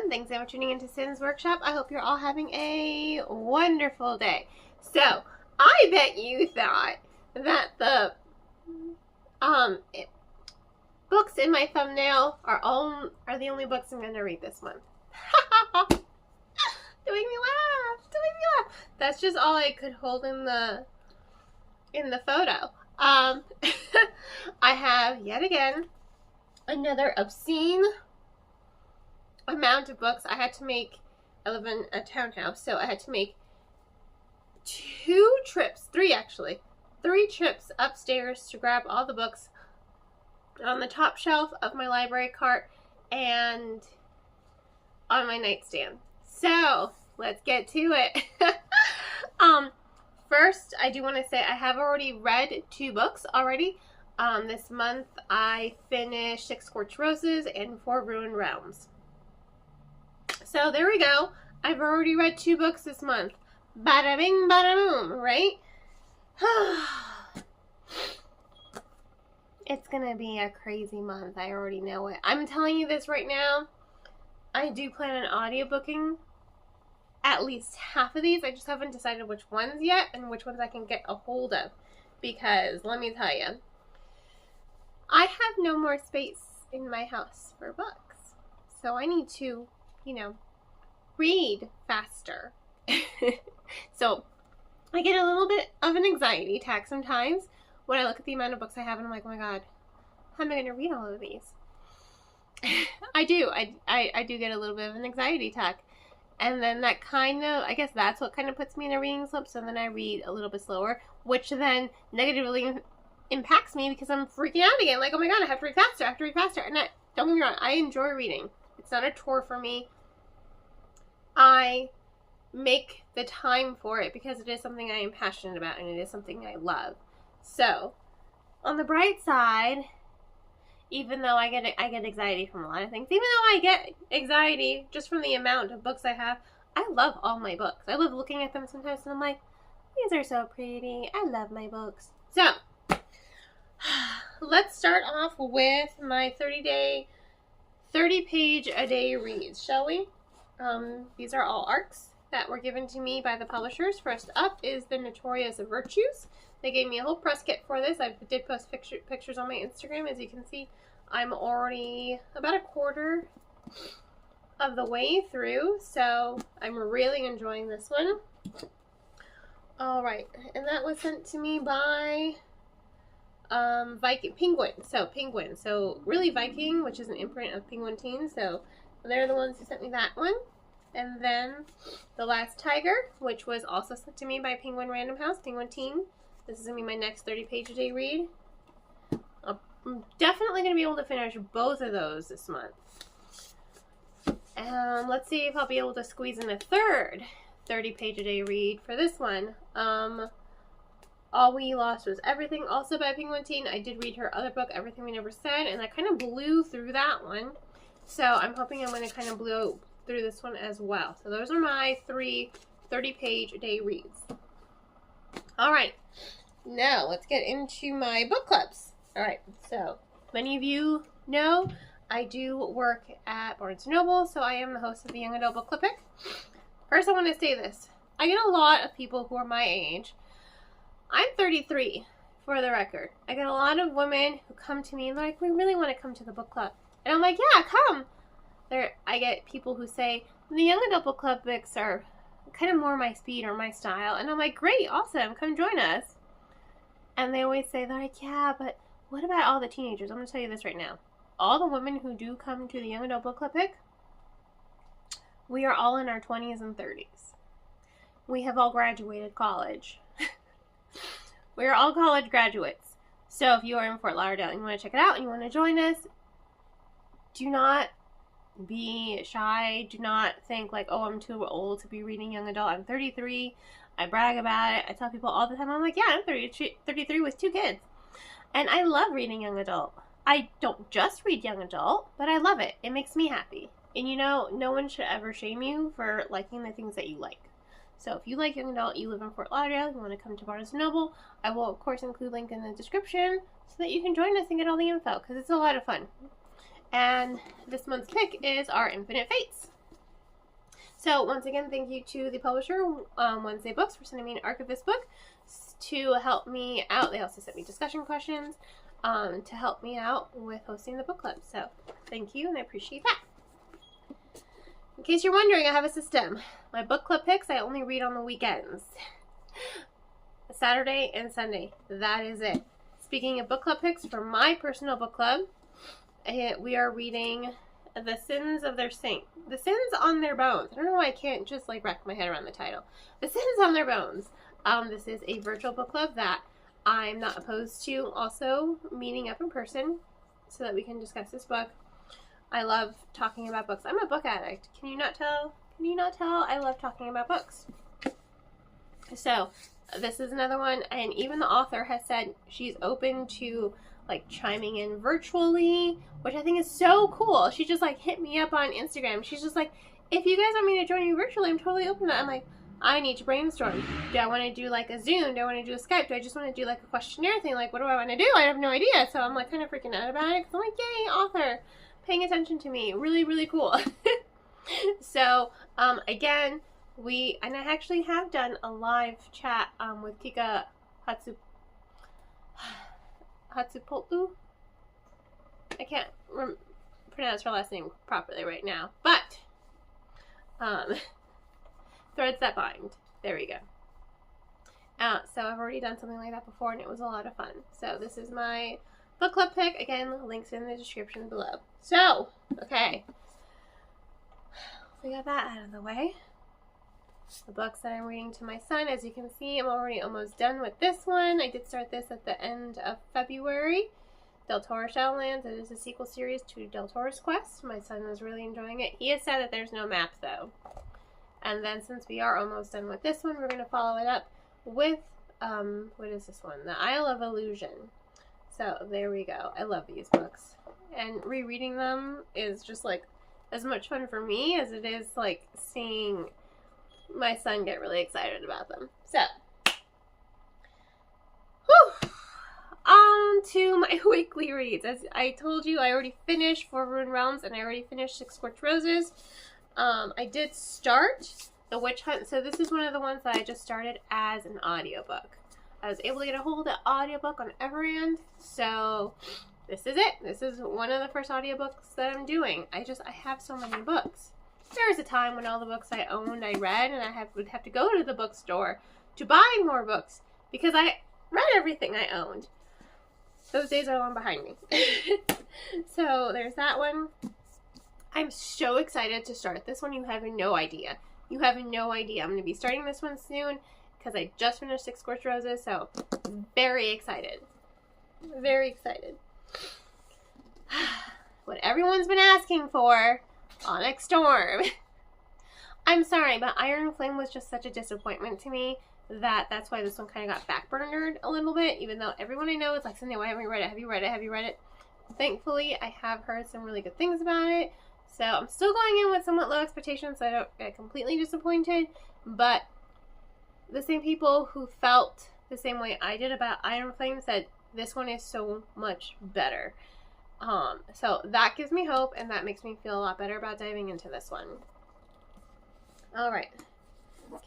everyone. Thanks for tuning into Sin's Workshop. I hope you're all having a wonderful day. So, I bet you thought that the books in my thumbnail are the only books I'm going to read this month. Doing me laugh. That's just all I could hold in the photo. I have yet again another obscene amount of books. I had to make, I live in a townhouse, so I had to make three trips upstairs to grab all the books on the top shelf of my library cart and on my nightstand. So let's get to it. First, I do want to say I have already read 2 books already. This month I finished 6 Scorched Roses and 4 Ruined Realms. So there we go. I've already read 2 books this month. Bada bing, bada boom, right? It's gonna be a crazy month. I already know it. I'm telling you this right now. I do plan on audiobooking at least half of these. I just haven't decided which ones yet and which ones I can get a hold of. Because, let me tell you, I have no more space in my house for books. So I need to, read faster. So I get a little bit of an anxiety attack sometimes when I look at the amount of books I have and I'm like, oh my god, how am I going to read all of these? I do get a little bit of an anxiety attack. And then that I guess that's what kind of puts me in a reading slip. So then I read a little bit slower, which then negatively impacts me because I'm freaking out again. Like, oh my god, I have to read faster. And don't get me wrong, I enjoy reading. It's not a chore for me. I make the time for it because it is something I am passionate about and it is something I love. So, on the bright side, even though I get anxiety from a lot of things, even though I get anxiety just from the amount of books I have, I love all my books. I love looking at them sometimes and I'm like, these are so pretty. I love my books. So, let's start off with my 30-page a day reads, shall we? These are all arcs that were given to me by the publishers. First up is The Notorious Virtues. They gave me a whole press kit for this. I did post pictures on my Instagram. As you can see, I'm already about a quarter of the way through, so I'm really enjoying this one. Alright, and that was sent to me by Penguin. So really Viking, which is an imprint of Penguin Teen, so they're the ones who sent me that one. And then The Last Tiger, which was also sent to me by Penguin Random House, Penguin Teen. This is going to be my next 30-page a day read. I'm definitely going to be able to finish both of those this month. Let's see if I'll be able to squeeze in a third 30-page a day read for this one. All We Lost Was Everything, also by Penguin Teen. I did read her other book, Everything We Never Said, and I kind of blew through that one. So I'm hoping I'm going to kind of blow through this one as well. So those are my 3 30-page a day reads. Alright, now let's get into my book clubs. Alright, so many of you know I do work at Barnes & Noble, so I am the host of the Young Adult Book Club Pick. First I want to say this. I get a lot of people who are my age. I'm 33, for the record. I get a lot of women who come to me and they're like, we really want to come to the book club. And I'm like, yeah, come. I get people who say, the Young Adult Book Club books are kind of more my speed or my style. And I'm like, great, awesome, come join us. And they always say, they're like, yeah, but what about all the teenagers? I'm going to tell you this right now. All the women who do come to the Young Adult Book Club Pick, we are all in our 20s and 30s. We have all graduated college. We are all college graduates. So if you are in Fort Lauderdale and you want to check it out and you want to join us, do not be shy. Do not think like, oh, I'm too old to be reading young adult. I'm 33. I brag about it. I tell people all the time, I'm like, yeah, I'm 33 with 2 kids. And I love reading young adult. I don't just read young adult, but I love it. It makes me happy. And no one should ever shame you for liking the things that you like. So if you like young adult, you live in Fort Lauderdale, you want to come to Barnes & Noble, I will of course include a link in the description so that you can join us and get all the info, because it's a lot of fun. And this month's pick is our Infinite Fates. So once again, thank you to the publisher, Wednesday Books, for sending me an archivist book to help me out. They also sent me discussion questions to help me out with hosting the book club. So thank you, and I appreciate that. In case you're wondering, I have a system. My book club picks, I only read on the weekends. Saturday and Sunday. That is it. Speaking of book club picks, for my personal book club, we are reading The Sins of Their Saint. The Sins on Their Bones. I don't know why I can't just like wrap my head around the title. The Sins on Their Bones. This is a virtual book club that I'm not opposed to also meeting up in person so that we can discuss this book. I love talking about books. I'm a book addict. Can you not tell? Can you not tell? I love talking about books. So this is another one, and even the author has said she's open to like chiming in virtually, which I think is so cool. She just like hit me up on Instagram. She's just like, if you guys want me to join you virtually, I'm totally open to that. I'm like, I need to brainstorm. Do I want to do like a Zoom? Do I want to do a Skype? Do I just want to do like a questionnaire thing? Like, what do I want to do? I have no idea. So I'm like kind of freaking out about it, because I'm like, yay, author, paying attention to me. Really, really cool. So again, and I actually have done a live chat with Kika Hatsupolu. I can't pronounce her last name properly right now, but Threads That Bind. There we go. So I've already done something like that before, and it was a lot of fun. So this is my book club pick. Again, links in the description below. So, okay. We got that out of the way. The books that I'm reading to my son, as you can see, I'm already almost done with this one. I did start this at the end of February. Del Toro Shadowlands. It is a sequel series to Del Toro's Quest. My son is really enjoying it. He has said that there's no map, though. And then since we are almost done with this one, we're going to follow it up with, what is this one? The Isle of Illusion. So there we go. I love these books. And rereading them is just like as much fun for me as it is like seeing my son get really excited about them. So, whew, on to my weekly reads. As I told you, I already finished Four Ruined Realms, and I already finished Six Scorched Roses. I did start The Witch Hunt, so this is one of the ones that I just started as an audiobook. I was able to get a hold of the audiobook on Everand, so this is it. This is one of the first audiobooks that I'm doing. I have so many books. There was a time when all the books I owned I read, and I would have to go to the bookstore to buy more books because I read everything I owned. Those days are long behind me. So there's that one. I'm so excited to start this one. You have no idea. You have no idea. I'm going to be starting this one soon because I just finished Six Scorched Roses, so very excited. Very excited. What everyone's been asking for, Onyx Storm. I'm sorry, but Iron Flame was just such a disappointment to me that's why this one kind of got backburnered a little bit, even though everyone I know is like, Cynthia, why haven't you read it? Have you read it? Have you read it? Thankfully, I have heard some really good things about it. So I'm still going in with somewhat low expectations, so I don't get completely disappointed. But the same people who felt the same way I did about Iron Flame said this one is so much better. So that gives me hope, and that makes me feel a lot better about diving into this one. Alright.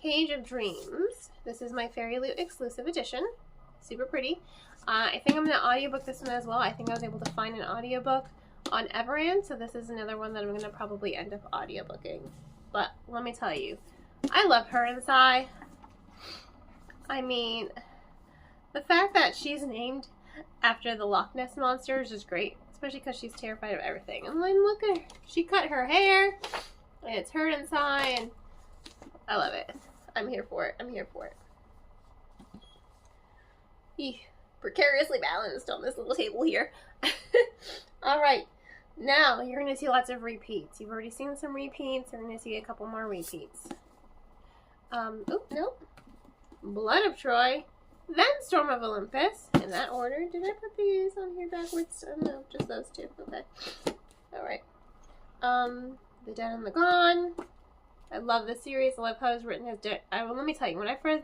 Cage of Dreams. This is my Fairy Loot exclusive edition. Super pretty. I think I'm going to audiobook this one as well. I think I was able to find an audiobook on Everand, so this is another one that I'm going to probably end up audiobooking. But let me tell you, I love her and Sai. I mean, the fact that she's named after the Loch Ness Monster is just great, especially because she's terrified of everything. And then look at her. She cut her hair, and it's her and Sai, and I love it. I'm here for it. I'm here for it. Precariously balanced on this little table here. Alright, now you're going to see lots of repeats. You've already seen some repeats. You're going to see a couple more repeats. Nope. Blood of Troy, then Storm of Olympus. In that order. Did I put these on here backwards? Oh, no, just those two. Okay. Alright. The Dead and the Gone. I love this series. I love how it's written. Let me tell you, when I read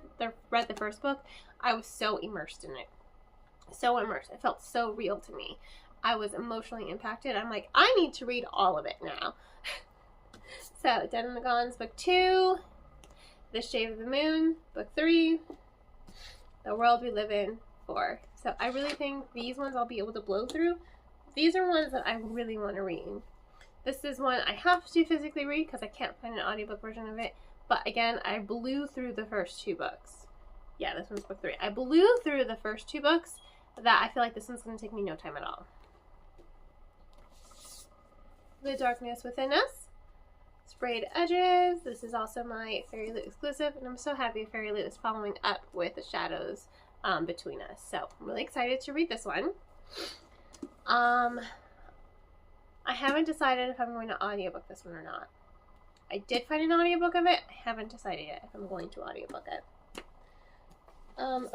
the first book, I was so immersed in it. So immersed. It felt so real to me. I was emotionally impacted. I'm like, I need to read all of it now. So, Dead and the Gone's book 2, The Shade of the Moon, book 3, The World We Live in, 4. So I really think these ones I'll be able to blow through. These are ones that I really want to read. This is one I have to physically read because I can't find an audiobook version of it. But again, I blew through the first 2 books. Yeah, this one's book 3. I blew through the first 2 books that I feel like this one's going to take me no time at all. The Darkness Within Us, Sprayed Edges. This is also my Fairy Loot exclusive, and I'm so happy Fairy Loot is following up with The Shadows Between Us. So I'm really excited to read this one. I haven't decided if I'm going to audiobook this one or not. I did find an audiobook of it. I haven't decided yet if I'm going to audiobook it.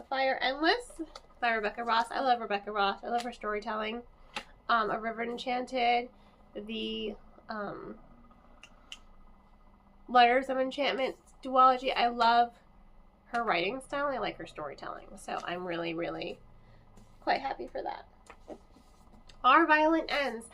Fire Endless by Rebecca Ross. I love Rebecca Ross. I love her storytelling. A River Enchanted, the Letters of Enchantment duology. I love her writing style. I like her storytelling. So I'm really, really quite happy for that. Our Violent Ends.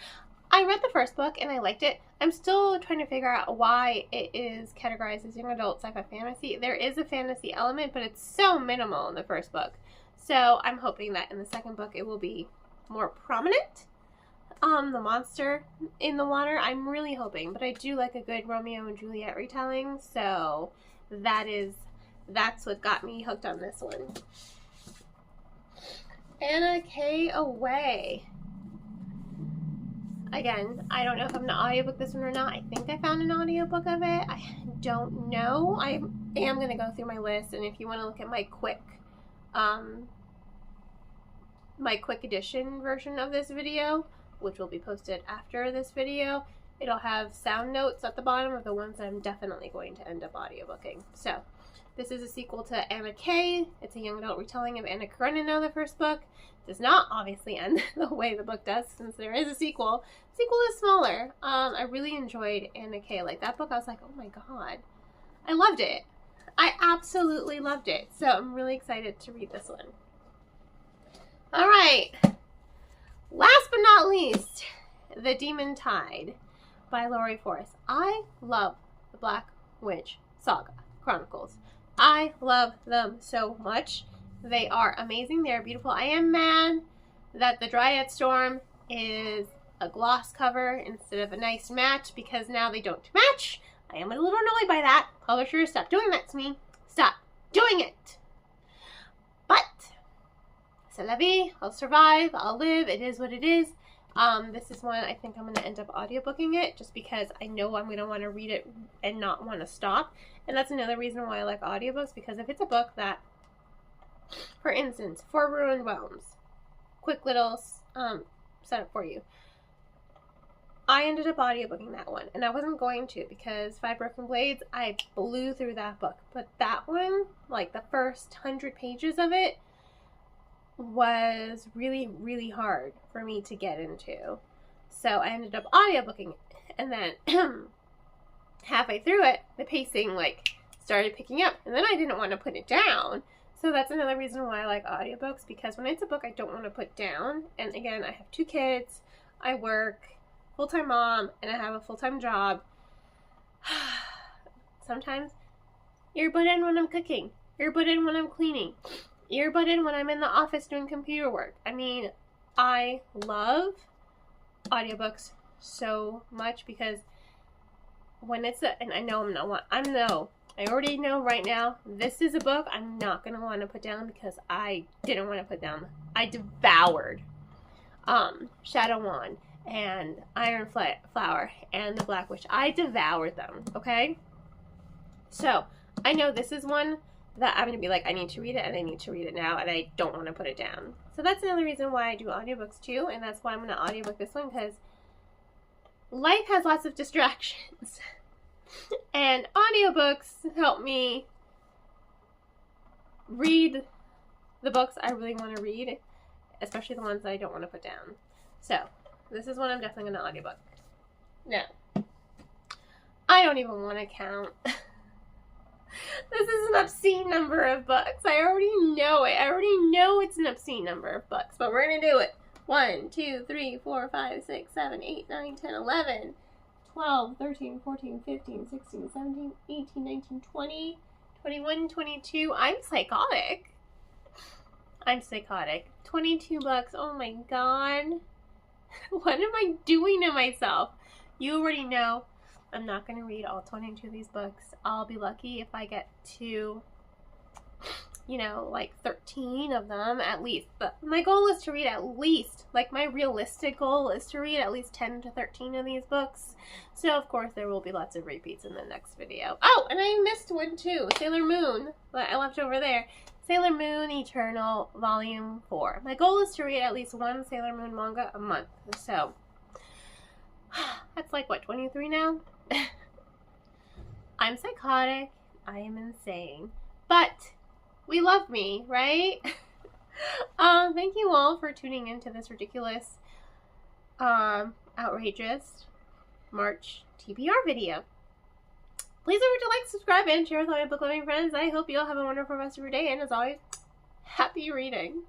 I read the first book and I liked it. I'm still trying to figure out why it is categorized as young adult sci-fi fantasy. There is a fantasy element, but it's so minimal in the first book. So I'm hoping that in the second book it will be more prominent. The monster in the water, I'm really hoping, but I do like a good Romeo and Juliet retelling, so that's what got me hooked on this one. Anna K. Away. Again, I don't know if I'm going to audiobook this one or not. I think I found an audiobook of it. I don't know. I am going to go through my list, and if you want to look at my quick edition version of this video, which will be posted after this video, it'll have sound notes at the bottom of the ones I'm definitely going to end up audiobooking. So, this is a sequel to Anna K. It's a young adult retelling of Anna Karenina, the first book. Does not obviously end the way the book does, since there is a sequel. The sequel is smaller. I really enjoyed Anna K. Like, that book, I was like, oh my god. I loved it. I absolutely loved it. So I'm really excited to read this one. Alright. Last but not least, The Demon Tide by Laurie Force. I love the Black Witch Saga Chronicles. I love them so much. They are amazing. They are beautiful. I am mad that the Dryad Storm is a gloss cover instead of a nice matte, because now they don't match. I am a little annoyed by that. Publisher, stop doing that to me. Stop doing it. But c'est la vie. I'll survive. I'll live. It is what it is. This is one I think I'm going to end up audiobooking it, just because I know I'm going to want to read it and not want to stop. And that's another reason why I like audiobooks, because if it's a book that, for instance, For Ruined Realms, quick little setup for you. I ended up audiobooking that one, and I wasn't going to, because Five Broken Blades, I blew through that book. But that one, like the first 100 pages of it, was really, really hard for me to get into. So I ended up audiobooking it, and then halfway through it, the pacing started picking up, and then I didn't want to put it down. So that's another reason why I like audiobooks, because when it's a book I don't want to put down, and again, I have 2 kids, I work, full-time mom, and I have a full-time job. Sometimes earbud in when I'm cooking, earbud in when I'm cleaning, earbud in when I'm in the office doing computer work. I mean, I love audiobooks so much, because when it's and I already know right now, this is a book I'm not going to want to put down, because I didn't want to put down. I devoured Shadow Wand and Iron Flower and The Black Witch. I devoured them, okay? So, I know this is one that I'm going to be like, I need to read it, and I need to read it now, and I don't want to put it down. So that's another reason why I do audiobooks too, and that's why I'm going to audiobook this one, because life has lots of distractions. And audiobooks help me read the books I really want to read, especially the ones that I don't want to put down. So, this is one I'm definitely going to audiobook. Now, I don't even want to count. This is an obscene number of books. I already know it. I already know it's an obscene number of books, but we're going to do it. 1, 2, 3, 4, 5, 6, 7, 8, 9, 10, 11, 12, 13, 14, 15, 16, 17, 18, 19, 20, 21, 22. I'm psychotic. I'm psychotic. 22 bucks. Oh my god. What am I doing to myself? You already know I'm not going to read all 22 of these books. I'll be lucky if I get to, you know, like 13 of them at least. But my goal is to read at least, like my realistic goal is to read at least 10 to 13 of these books. So of course there will be lots of repeats in the next video. Oh, and I missed one too. Sailor Moon, that I left over there. Sailor Moon Eternal Volume 4. My goal is to read at least one Sailor Moon manga a month. So that's like what, 23 now? I'm psychotic. I am insane. But we love me, right? Thank you all for tuning into this ridiculous, outrageous March TBR video. Please don't forget to like, subscribe, and share with all my book loving friends. I hope you all have a wonderful rest of your day, and as always, happy reading.